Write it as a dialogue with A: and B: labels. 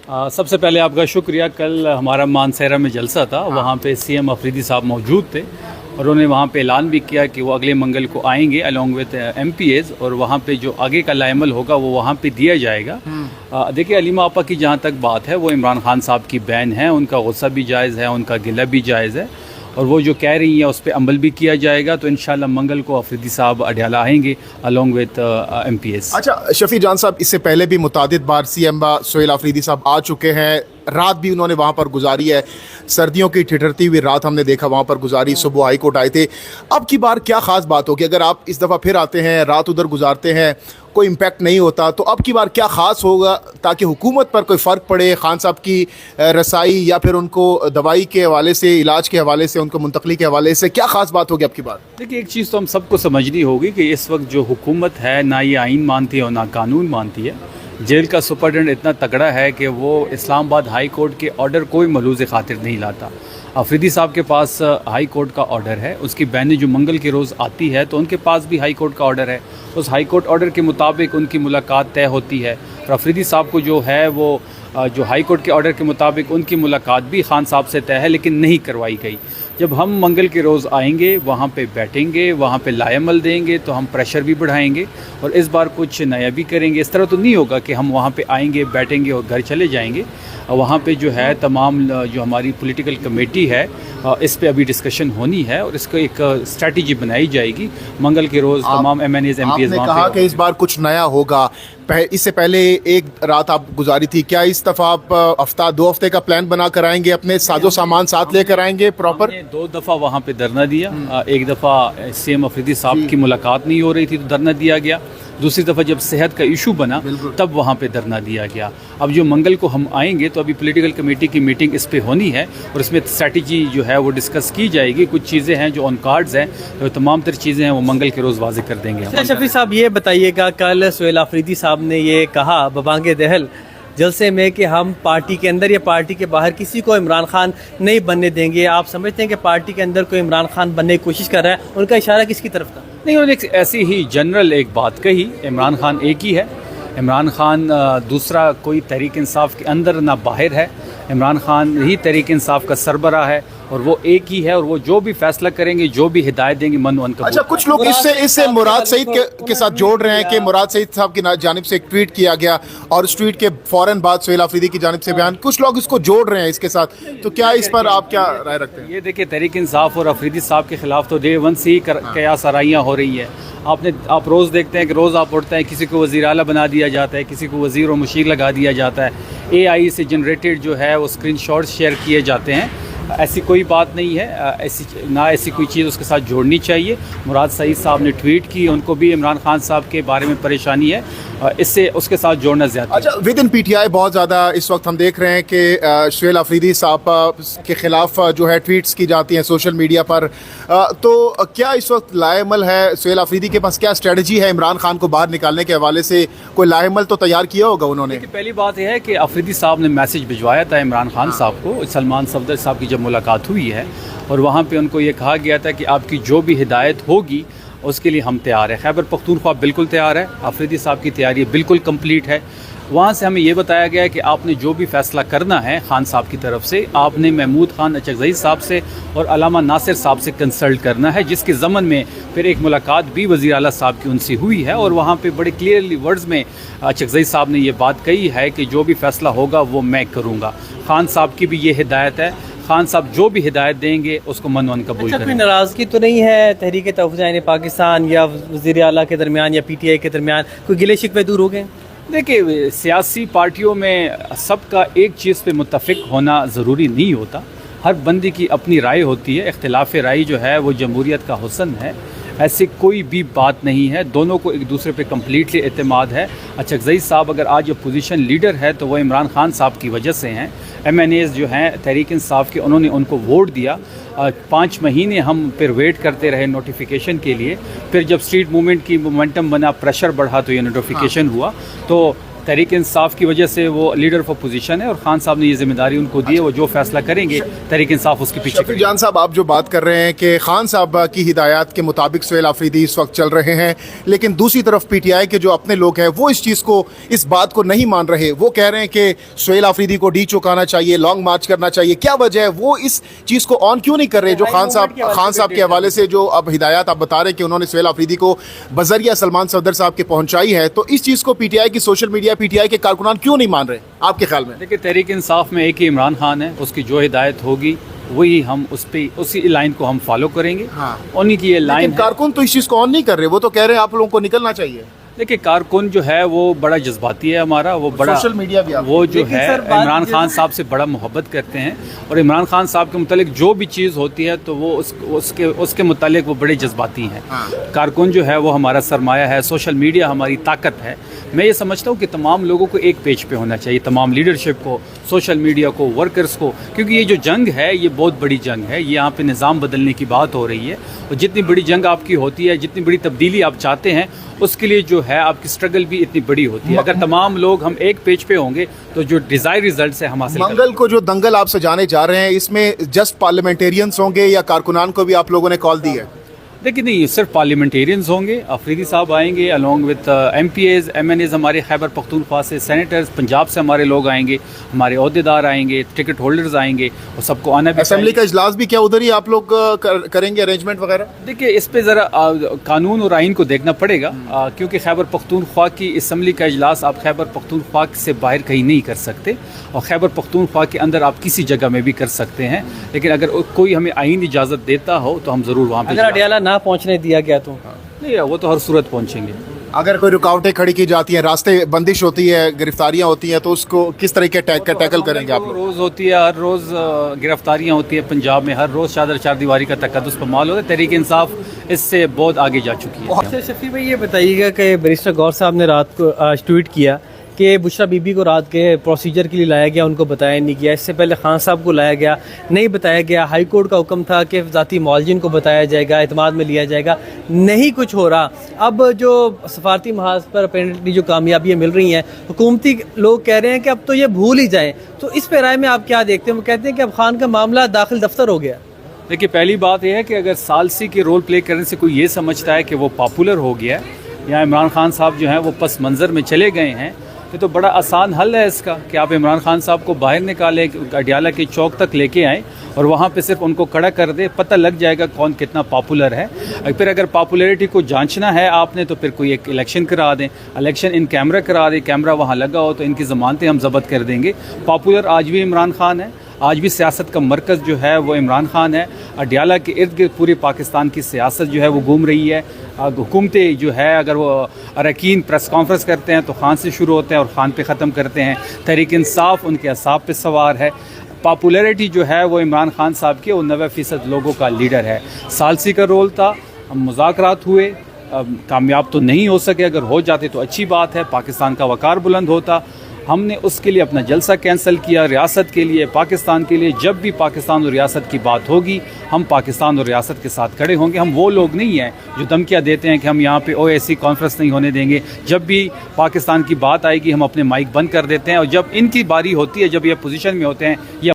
A: सबसे पहले आपका शुक्रिया। कल हमारा मानसहरा में जलसा था, वहाँ पे सीएम अफरीदी साहब मौजूद थे और उन्होंने वहाँ पे ऐलान भी किया कि वो अगले मंगल को आएंगे अलॉन्ग विद MPAs और वहाँ पे जो आगे का लाएमल होगा वो वहाँ पे दिया जाएगा। देखिए अलीमा आपा की जहाँ तक बात है, वो इमरान खान साहब की बहन है, उनका गुस्सा भी जायज़ है, उनका गिला भी जायज़ है और वो जो कह रही हैं उस पर अमल भी किया जाएगा। तो इंशाल्लाह मंगल को अफरीदी साहब अडयाला आएंगे अलॉन्ग विद MPAs।
B: अच्छा शफी जान साहब, इससे पहले भी मुतादिद बार CM सुहेल अफरीदी साहब आ चुके हैं, रात भी उन्होंने वहाँ पर गुजारी है, सर्दियों की ठिठुरती हुई रात हमने देखा वहाँ पर गुजारी, सुबह हाई कोर्ट आए थे। अब की बार क्या ख़ास बात होगी? अगर आप इस दफ़ा फिर आते हैं, रात उधर गुजारते हैं, कोई इम्पैक्ट नहीं होता, तो अब की बार क्या ख़ास होगा ताकि हुकूमत पर कोई फ़र्क पड़े, खान साहब की रसाई या फिर उनको दवाई के हवाले से, इलाज के हवाले से, उनको मुंतकली के हवाले से क्या ख़ास बात होगी अब की बार?
A: देखिए एक चीज़ तो हम सबको समझनी होगी कि इस वक्त जो हुकूमत है ना ये आइन मानती है और ना कानून मानती है। जेल का सुपरडेंट इतना तगड़ा है कि वो इस्लामाबाद हाई कोर्ट के ऑर्डर कोई मलूज़ खातिर नहीं लाता। अफरीदी साहब के पास हाई कोर्ट का ऑर्डर है, उसकी बहनें जो मंगल के रोज़ आती है तो उनके पास भी हाई कोर्ट का ऑर्डर है। उस हाई कोर्ट ऑर्डर के मुताबिक उनकी मुलाकात तय होती है और अफरीदी साहब को जो है वो जो हाई कोर्ट के ऑर्डर के मुताबिक उनकी मुलाकात भी खान साहब से तय है, लेकिन नहीं करवाई गई। जब हम मंगल के रोज़ आएंगे, वहाँ पे बैठेंगे, वहाँ पे लाएमल देंगे तो हम प्रेशर भी बढ़ाएंगे और इस बार कुछ नया भी करेंगे। इस तरह तो नहीं होगा कि हम वहाँ पे आएंगे, बैठेंगे और घर चले जाएंगे। वहाँ पे जो है तमाम जो हमारी पॉलिटिकल कमेटी है इस पे अभी डिस्कशन होनी है और इसको एक स्ट्रैटेजी बनाई जाएगी। मंगल के रोज़ तमाम MNAs MPAs
B: आपने कहा कि इस बार कुछ नया होगा, इससे पहले एक रात आप गुजारी थी, क्या इस दफ़ा आप हफ्ता 2 हफ्ते का प्लान बना कर आएंगे, अपने साजो सामान साथ लेकर आएंगे प्रॉपर?
A: 2 दफ़ा वहाँ पे धरना दिया। एक दफ़ा CM अफरीदी साहब की मुलाकात नहीं हो रही थी तो धरना दिया गया, दूसरी दफ़ा जब सेहत का इशू बना तब वहाँ पे धरना दिया गया। अब जो मंगल को हम आएंगे तो अभी पॉलिटिकल कमेटी की मीटिंग इस पे होनी है और इसमें स्ट्रैटेजी जो है वो डिस्कस की जाएगी। कुछ चीज़ें हैं जो ऑन कार्ड्स हैं, तो तमाम तर चीज़ें हैं वो मंगल के रोज़ वाज़ेह कर देंगे।
C: शफी साहब ये बताइएगा, कल सुहेल अफरीदी साहब ने ये कहा बबांगे दहल जलसे में कि हम पार्टी के अंदर या पार्टी के बाहर किसी को इमरान खान नहीं बनने देंगे। आप समझते हैं कि पार्टी के अंदर कोई इमरान खान बनने की कोशिश कर रहा है? उनका इशारा किसकी तरफ था?
A: नहीं, उन्होंने ऐसी ही जनरल एक बात कही, इमरान खान एक ही है। इमरान खान दूसरा कोई तहरीक इंसाफ के अंदर ना बाहर है। इमरान खान ही तहरीक इंसाफ का सरबराह है और वो एक ही है और वो जो भी फैसला करेंगे, जो भी हिदायत देंगे, मन वन का।
B: अच्छा, कुछ लोग इससे मुराद सईद के साथ जोड़ रहे हैं कि मुराद सईद साहब की जानिब से एक ट्वीट किया गया और उस ट्वीट के फ़ौरन बाद सुहेल अफरीदी की जानिब से बयान, कुछ लोग इसको जोड़ रहे हैं इसके साथ, तो क्या इस पर आप क्या राय रखते हैं?
A: ये देखिए तहरीक इंसाफ और अफरीदी साहब के खिलाफ तो डे 1 से ही कयास आराइयाँ हो रही है। आप रोज़ देखते हैं कि रोज़ आप उठते हैं, किसी को वज़ीर आला बना दिया जाता है, किसी को वज़ीर और मुशीर लगा दिया जाता है, AI से जनरेटेड जो है वो स्क्रीनशॉट्स शेयर किए जाते हैं। ऐसी कोई बात नहीं है, ऐसी कोई चीज़ उसके साथ जोड़नी चाहिए। मुराद सईद साहब ने ट्वीट की, उनको भी इमरान खान साहब के बारे में परेशानी है, इससे उसके साथ जोड़ना ज़्यादा।
B: अच्छा, विद इन PTI बहुत ज़्यादा इस वक्त हम देख रहे हैं कि सुहेल अफरीदी साहब के ख़िलाफ़ जो है ट्वीट्स की जाती हैं सोशल मीडिया पर, तो क्या इस वक्त लाएमल है सुहेल अफरीदी के पास? क्या स्ट्रेटजी है इमरान खान को बाहर निकालने के हवाले से? कोई लाएमल तो तैयार किया होगा उन्होंने?
A: पहली बात यह है कि अफरीदी साहब ने मैसेज भिजवाया था इमरान खान साहब को। सलमान सफदर साहब की जब मुलाकात हुई है और वहाँ पे उनको ये कहा गया था कि आपकी जो भी हिदायत होगी उसके लिए हम तैयार हैं। खैबर पख्तूनख्वा बिल्कुल तैयार है, अफरीदी साहब की तैयारी बिल्कुल कंप्लीट है। वहाँ से हमें ये बताया गया है कि आपने जो भी फ़ैसला करना है खान साहब की तरफ से, आपने महमूद खान अचकज़ई साहब से और अलामा नासिर साहब से कंसल्ट करना है, जिसके ज़मन में फिर एक मुलाकात भी वज़ीर आला साहब की उनसे हुई है और वहाँ पे बड़े क्लियरली वर्ड्स में अचकज़ई साहब ने ये बात कही है कि जो भी फ़ैसला होगा वो मैं करूँगा। खान साहब की भी ये हिदायत है, खान साहब जो भी हिदायत देंगे उसको मन वन कबूल करें।
C: कोई नाराज़गी तो नहीं है तहरीक तहफ़्फ़ुज़ पाकिस्तान या वज़ीर आला के दरमियान या PTI के दरमियान? कोई गिले शिकवे दूर हो गए?
A: देखिए सियासी पार्टियों में सबका एक चीज़ पे मुत्तफ़िक होना ज़रूरी नहीं होता, हर बंदे की अपनी राय होती है। इख्तिलाफ़ राय जो है वो जमहूरियत का हुस्न है, ऐसी कोई भी बात नहीं है। दोनों को एक दूसरे पे कम्प्लीटली एतमाद है। अचकज़ई साहब अगर आज अपोजिशन लीडर है तो वो इमरान खान साहब की वजह से हैं। MNAs जो हैं तहरीक इंसाफ के, उन्होंने उनको वोट दिया। 5 महीने हम फिर वेट करते रहे नोटिफिकेशन के लिए, फिर जब स्ट्रीट मूवमेंट की मोमेंटम बना, प्रेशर बढ़ा तो ये नोटिफिकेशन हुआ। तो तहरीक इंसाफ की वजह से वो लीडर ऑफ अपोजिशन है और खान साहब ने ये जिम्मेदारी उनको दी है, वो जो फैसला करेंगे तहरीक इंसाफ उसके पीछे
B: शफीक जान साहब, आप जो बात कर रहे हैं कि खान साहब की हिदायत के मुताबिक सुहेल आफरीदी इस वक्त चल रहे हैं, लेकिन दूसरी तरफ पीटीआई के जो अपने लोग हैं वो इस बात को नहीं मान रहे। वो कह रहे हैं कि सुहेल आफरीदी को डी चुकाना चाहिए, लॉन्ग मार्च करना चाहिए। क्या वजह है, वो इस चीज़ को ऑन क्यों नहीं कर रहे? जो खान साहब के हवाले से जो अब हिदायत आप बता रहे हैं कि उन्होंने सुहेल आफरीदी को बजरिया सलमान सफदर साहब के पहुंचाई है, तो इस चीज़ को पीटीआई की सोशल मीडिया, पीटीआई के कारकुनान क्यों नहीं मान रहे आपके ख्याल में?
A: देखिए, तहरीक इंसाफ में एक ही इमरान खान है, उसकी जो हिदायत होगी वही हम उसी लाइन को हम फॉलो करेंगे।
B: हाँ।
A: उन्हीं की ये लाइन
B: लेकिन कारकुन तो इस चीज़ को ऑन नहीं कर रहे, वो तो कह रहे हैं आप लोगों को निकलना चाहिए।
A: देखिए, कारकुन जो है वो बड़ा जज्बाती है हमारा, वो बड़ा
B: सोशल मीडिया भी
A: वो जो
C: लेकिन
A: है
C: सर, बात
A: इमरान खान साहब से बड़ा मोहब्बत करते हैं और इमरान खान साहब के मुतालिक जो भी चीज़ होती है तो वो उसके मुतालिक वो बड़े जज्बाती हैं। कारकुन जो है वो हमारा सरमाया है, सोशल मीडिया हमारी ताकत है। मैं ये समझता हूँ कि तमाम लोगों को एक पेज पे होना चाहिए, तमाम लीडरशिप को, सोशल मीडिया को, वर्कर्स को, क्योंकि ये जो जंग है ये बहुत बड़ी जंग है। ये यहाँ पे निज़ाम बदलने की बात हो रही है और जितनी बड़ी जंग आपकी होती है, जितनी बड़ी तब्दीली आप चाहते हैं, उसके लिए जो है आपकी स्ट्रगल भी इतनी बड़ी होती है। अगर तमाम लोग हम एक पेज पे होंगे तो जो डिज़ायर रिजल्ट है हम हासिल करेंगे।
B: मंगल को जो दंगल आप सजाने जा रहे हैं, इसमें जस्ट पार्लियामेंटेरियंस होंगे या कारकुनान को भी आप लोगों ने कॉल दी है?
A: देखिए, नहीं, सिर्फ पार्लियामेंटेरियंस होंगे। अफरीदी साहब आएंगे अलॉन्ग विद MPAs, MNAs, हमारे खैबर पख्तूनख्वा से, सेनेटर्स, पंजाब से हमारे लोग आएंगे, हमारे अहदेदार आएंगे, टिकट होल्डर्स आएंगे और सबको आना भी।
B: असेंबली का इजलास भी क्या उधर ही आप लोग करेंगे अरेंजमेंट वगैरह?
A: देखिए, इस पे ज़रा कानून और आइन को देखना पड़ेगा, क्योंकि खैबर पख्तूनख्वा की असम्बली का इजलास आप खैबर पख्तूनख्वा से बाहर कहीं नहीं कर सकते और खैबर पख्तूनख्वा के अंदर आप किसी जगह में भी कर सकते हैं, लेकिन अगर कोई हमें आइन इजाज़त देता हो तो हम ज़रूर वहाँ पर
C: ना पहुंचने दिया गया तो
A: नहीं, वो तो हर सूरत पहुंचेंगे।
B: अगर कोई रुकावटें खड़ी की जाती हैं, रास्ते बंदिश होती है, गिरफ्तारियां होती हैं, तो उसको किस तरीके टैकल करेंगे आप लोग?
A: रोज़ होती है, हर रोज़ गिरफ्तारियां होती है पंजाब में, हर रोज़ चार दीवारी का तकद्दुस पमाल होता है। तहरीक इंसाफ इससे बहुत आगे जा चुकी है।
C: अच्छा शफी भाई, ये बताइएगा कि बैरिस्टर गौर साहब ने रात को आज ट्वीट किया कि बुशरा बीबी को रात के प्रोसीजर के लिए लाया गया, उनको बताया नहीं गया। इससे पहले खान साहब को लाया गया, नहीं बताया गया। हाई कोर्ट का हुक्म था कि ज़ाती मौलजिन को बताया जाएगा, एतमाद में लिया जाएगा, नहीं कुछ हो रहा। अब जो सफारती महाज पर अपेरेंटली जो कामयाबियाँ मिल रही हैं, हुकूमती लोग कह रहे हैं कि अब तो ये भूल ही जाएँ। तो इस पे राय में आप क्या देखते हैं? वो कहते हैं कि अब खान का मामला दाखिल दफ्तर हो गया।
A: देखिए, पहली बात यह है कि अगर सालसी के रोल प्ले करने से कोई ये समझता है कि वो पॉपुलर हो गया है या इमरान खान साहब जो हैं वो पस मंज़र में चले गए हैं, तो बड़ा आसान हल है इसका कि आप इमरान खान साहब को बाहर निकालें, अडियाला के चौक तक लेके आएँ और वहाँ पे सिर्फ उनको खड़ा कर दे, पता लग जाएगा कौन कितना पॉपुलर है। फिर अगर पॉपुलैरिटी को जांचना है आपने तो फिर कोई एक इलेक्शन करा दें, इलेक्शन इन कैमरा करा दें, कैमरा वहाँ लगा हो तो इनकी ज़मानतें हम ज़ब्त कर देंगे। पॉपुलर आज भी इमरान खान है, आज भी सियासत का मरकज़ जो है वो इमरान खान है। अडियाला के इर्द गिर्द पूरे पाकिस्तान की सियासत जो है वो घूम रही है। हुकूमतें जो है अगर वो अरकान प्रेस कॉन्फ्रेंस करते हैं तो खान से शुरू होते हैं और खान पे ख़त्म करते हैं। तहरीक इंसाफ उनके असाब पे सवार है। पॉपुलैरिटी जो है वो इमरान खान साहब के 90% लोगों का लीडर है। सालसी का रोल था, मुज़ाकरात हुए, कामयाब तो नहीं हो सके, अगर हो जाते तो अच्छी बात है, पाकिस्तान का वक़ार बुलंद होता। हमने उसके लिए अपना जलसा कैंसिल किया, रियासत के लिए, पाकिस्तान के लिए। जब भी पाकिस्तान और रियासत की बात होगी हम पाकिस्तान और रियासत के साथ खड़े होंगे। हम वो लोग नहीं हैं जो धमकियाँ देते हैं कि हम यहाँ पे OAC कॉन्फ्रेंस नहीं होने देंगे। जब भी पाकिस्तान की बात आएगी हम अपने माइक बंद कर देते हैं और जब इनकी बारी होती है, जब ये पोजीशन में होते हैं, ये